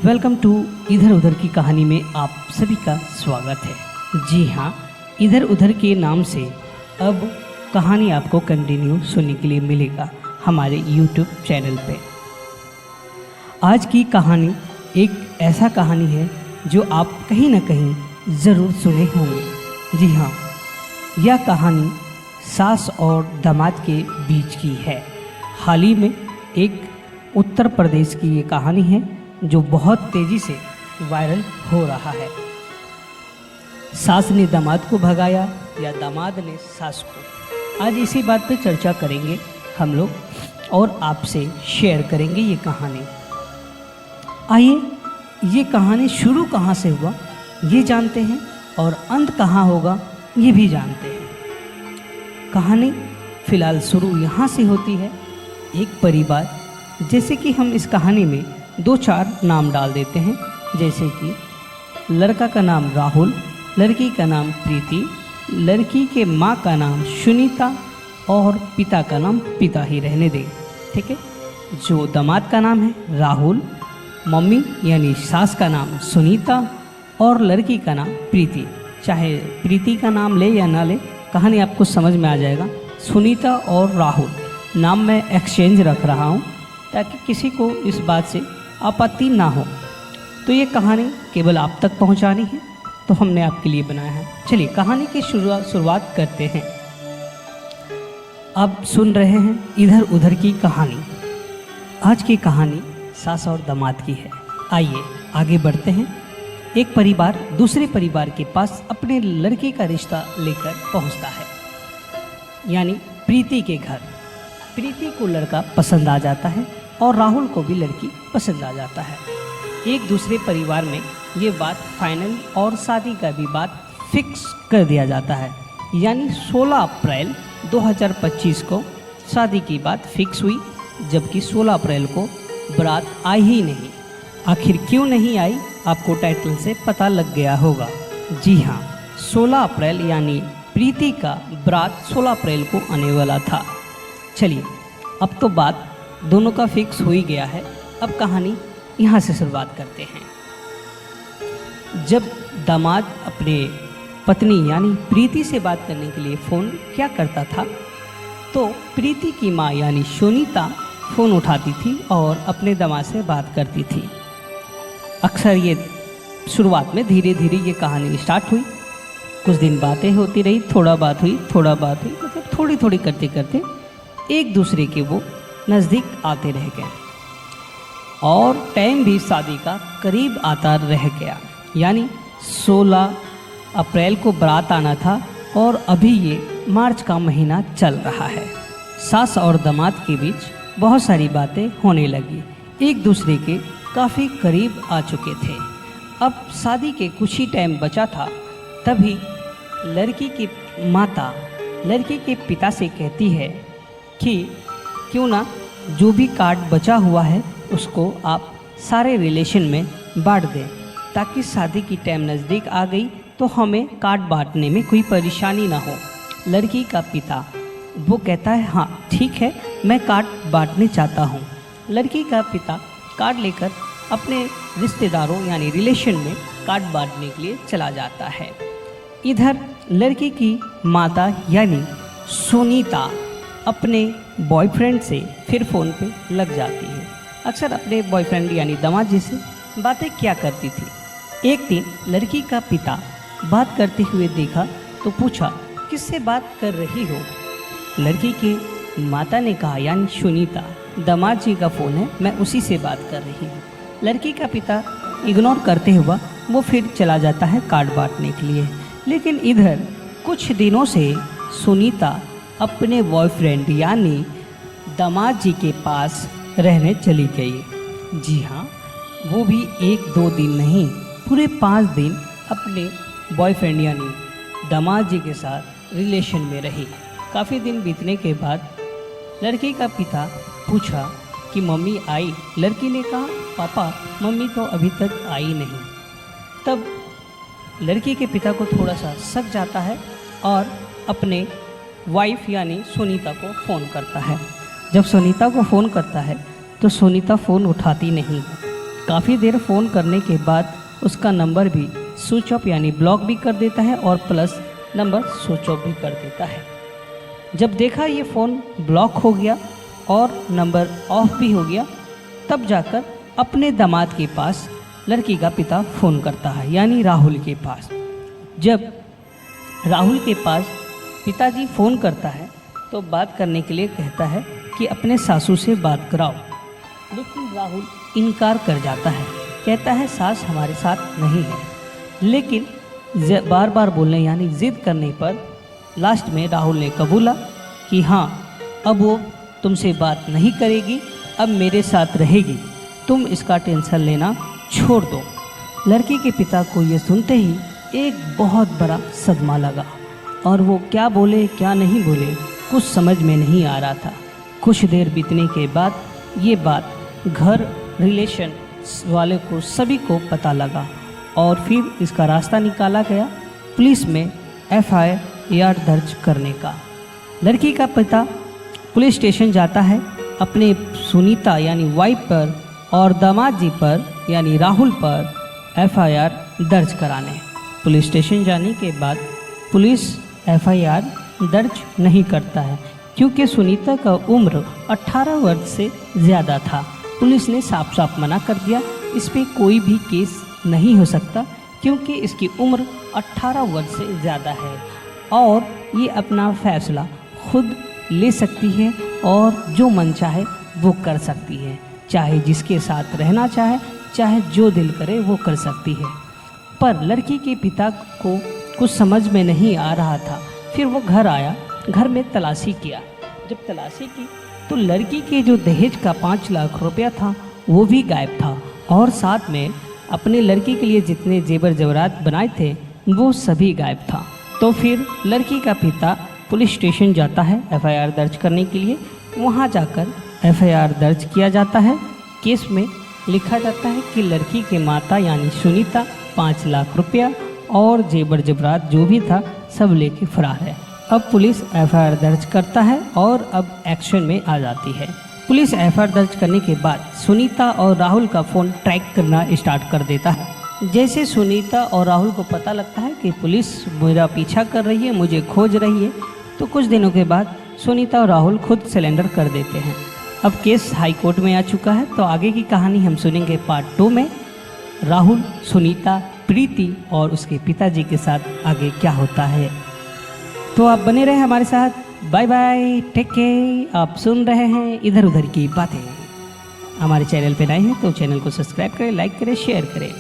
Welcome to इधर उधर की कहानी में आप सभी का स्वागत है। जी हाँ, इधर उधर के नाम से अब कहानी आपको कंटिन्यू सुनने के लिए मिलेगा हमारे यूट्यूब चैनल पे। आज की कहानी एक ऐसा कहानी है जो आप कहीं ना कहीं ज़रूर सुने होंगे। जी हाँ, यह कहानी सास और दामाद के बीच की है। हाल ही में एक उत्तर प्रदेश की ये कहानी है जो बहुत तेज़ी से वायरल हो रहा है। सास ने दामाद को भगाया या दामाद ने सास को, आज इसी बात पे चर्चा करेंगे हम लोग और आपसे शेयर करेंगे ये कहानी। आइए, ये कहानी शुरू कहाँ से हुआ ये जानते हैं और अंत कहाँ होगा ये भी जानते हैं। कहानी फिलहाल शुरू यहाँ से होती है। एक परिवार, जैसे कि हम इस कहानी में 2-4 नाम डाल देते हैं, जैसे कि लड़का का नाम राहुल, लड़की का नाम प्रीति, लड़की के माँ का नाम सुनीता और पिता का नाम पिता ही रहने दें, ठीक है। जो दामाद का नाम है राहुल, मम्मी यानी सास का नाम सुनीता और लड़की का नाम प्रीति। चाहे प्रीति का नाम ले या ना ले, कहानी आपको समझ में आ जाएगा। सुनीता और राहुल नाम मैं एक्सचेंज रख रहा हूँ ताकि किसी को इस बात से आपत्ति ना हो। तो ये कहानी केवल आप तक पहुंचानी है, तो हमने आपके लिए बनाया है। चलिए कहानी की शुरुआत करते हैं। अब सुन रहे हैं इधर उधर की कहानी। आज की कहानी सास और दामाद की है। आइए आगे बढ़ते हैं। एक परिवार दूसरे परिवार के पास अपने लड़के का रिश्ता लेकर पहुंचता है, यानी प्रीति के घर। प्रीति को लड़का पसंद आ जाता है और राहुल को भी लड़की पसंद आ जाता है। एक दूसरे परिवार में ये बात फाइनल और शादी का भी बात फिक्स कर दिया जाता है, यानी 16 अप्रैल 2025 को शादी की बात फिक्स हुई, जबकि 16 अप्रैल को बारात आई ही नहीं। आखिर क्यों नहीं आई, आपको टाइटल से पता लग गया होगा। जी हाँ, 16 अप्रैल यानी प्रीति का बारात 16 अप्रैल को आने वाला था। चलिए, अब तो बात दोनों का फिक्स हो ही गया है। अब कहानी यहाँ से शुरुआत करते हैं। जब दामाद अपने पत्नी यानी प्रीति से बात करने के लिए फ़ोन क्या करता था, तो प्रीति की माँ यानी सुनीता फ़ोन उठाती थी और अपने दामाद से बात करती थी। अक्सर ये शुरुआत में धीरे धीरे ये कहानी स्टार्ट हुई। कुछ दिन बातें होती रही, थोड़ा बात हुई, मतलब थोड़ी थोड़ी करते करते एक दूसरे के वो नज़दीक आते रह गए और टाइम भी शादी का करीब आता रह गया, यानी 16 अप्रैल को बारात आना था और अभी ये मार्च का महीना चल रहा है। सास और दामाद के बीच बहुत सारी बातें होने लगी, एक दूसरे के काफ़ी करीब आ चुके थे। अब शादी के कुछ ही टाइम बचा था, तभी लड़की की माता लड़की के पिता से कहती है कि क्यों ना जो भी कार्ड बचा हुआ है उसको आप सारे रिलेशन में बांट दें, ताकि शादी की टाइम नज़दीक आ गई तो हमें कार्ड बांटने में कोई परेशानी ना हो। लड़की का पिता वो कहता है हाँ ठीक है, मैं कार्ड बांटने चाहता हूँ। लड़की का पिता कार्ड लेकर अपने रिश्तेदारों यानी रिलेशन में कार्ड बांटने के लिए चला जाता है। इधर लड़की की माता यानी सुनीता अपने बॉयफ्रेंड से फिर फ़ोन पे लग जाती है। अक्सर अपने बॉयफ्रेंड यानी दामाद जी से बातें क्या करती थी। एक दिन लड़की का पिता बात करते हुए देखा तो पूछा, किससे बात कर रही हो? लड़की की माता ने कहा, यानी सुनीता, दामाद जी का फ़ोन है, मैं उसी से बात कर रही हूँ। लड़की का पिता इग्नोर करते हुआ वो फिर चला जाता है कार्ड बांटने के लिए। लेकिन इधर कुछ दिनों से सुनीता अपने बॉयफ्रेंड यानी दामाद जी के पास रहने चली गई। जी हाँ, वो भी 1-2 दिन नहीं, पूरे 5 दिन अपने बॉयफ्रेंड यानी दामाद जी के साथ रिलेशन में रही। काफ़ी दिन बीतने के बाद लड़की का पिता पूछा कि मम्मी आई? लड़की ने कहा, पापा मम्मी तो अभी तक आई नहीं। तब लड़की के पिता को थोड़ा सा शक जाता है और अपने वाइफ यानी सुनीता को फ़ोन करता है। जब सुनीता को फ़ोन करता है तो सुनीता फ़ोन उठाती नहीं। काफ़ी देर फ़ोन करने के बाद उसका नंबर भी स्विच ऑफ यानी ब्लॉक भी कर देता है और प्लस नंबर स्विच ऑफ भी कर देता है। जब देखा ये फ़ोन ब्लॉक हो गया और नंबर ऑफ भी हो गया, तब जाकर अपने दामाद के पास लड़की का पिता फ़ोन करता है, यानी राहुल के पास। जब राहुल के पास पिताजी फ़ोन करता है तो बात करने के लिए कहता है कि अपने सासू से बात कराओ, लेकिन राहुल इनकार कर जाता है, कहता है सास हमारे साथ नहीं है। लेकिन बार बार बोलने यानी ज़िद करने पर लास्ट में राहुल ने कबूला कि हाँ, अब वो तुमसे बात नहीं करेगी, अब मेरे साथ रहेगी, तुम इसका टेंशन लेना छोड़ दो। लड़की के पिता को ये सुनते ही एक बहुत बड़ा सदमा लगा और वो क्या बोले क्या नहीं बोले कुछ समझ में नहीं आ रहा था। कुछ देर बीतने के बाद ये बात घर रिलेशन वाले को सभी को पता लगा और फिर इसका रास्ता निकाला गया पुलिस में FIR दर्ज करने का। लड़की का पिता पुलिस स्टेशन जाता है अपने सुनीता यानी वाइफ पर और दामाद जी पर यानी राहुल पर FIR दर्ज कराने। पुलिस स्टेशन जाने के बाद पुलिस FIR दर्ज नहीं करता है क्योंकि सुनीता का उम्र 18 वर्ष से ज़्यादा था। पुलिस ने साफ साफ मना कर दिया, इस पर कोई भी केस नहीं हो सकता क्योंकि इसकी उम्र 18 वर्ष से ज़्यादा है और ये अपना फैसला खुद ले सकती है और जो मन चाहे वो कर सकती है, चाहे जिसके साथ रहना चाहे, चाहे जो दिल करे वो कर सकती है। पर लड़की के पिता को कुछ समझ में नहीं आ रहा था। फिर वो घर आया, घर में तलाशी किया। जब तलाशी की तो लड़की के जो दहेज का 5 लाख रुपया था वो भी गायब था और साथ में अपने लड़की के लिए जितने जेवर जेवरात बनाए थे वो सभी गायब था। तो फिर लड़की का पिता पुलिस स्टेशन जाता है FIR दर्ज करने के लिए। वहाँ जाकर FIR दर्ज किया जाता है। केस में लिखा जाता है कि लड़की के माता यानी सुनीता 5 लाख रुपया और जेवर जेवरात जो भी था सब लेके फरार है। अब पुलिस FIR दर्ज करता है और अब एक्शन में आ जाती है। पुलिस FIR दर्ज करने के बाद सुनीता और राहुल का फ़ोन ट्रैक करना स्टार्ट कर देता है। जैसे सुनीता और राहुल को पता लगता है कि पुलिस मेरा पीछा कर रही है, मुझे खोज रही है, तो कुछ दिनों के बाद सुनीता और राहुल खुद सरेंडर कर देते हैं। अब केस हाई कोर्ट में आ चुका है, तो आगे की कहानी हम सुनेंगे पार्ट 2 में। राहुल, सुनीता, प्रीति और उसके पिताजी के साथ आगे क्या होता है। तो आप बने रहे हमारे साथ। Bye bye, take care. आप सुन रहे हैं इधर उधर की बातें। हमारे चैनल पर नए हैं तो चैनल को सब्सक्राइब करें, लाइक करें, शेयर करें।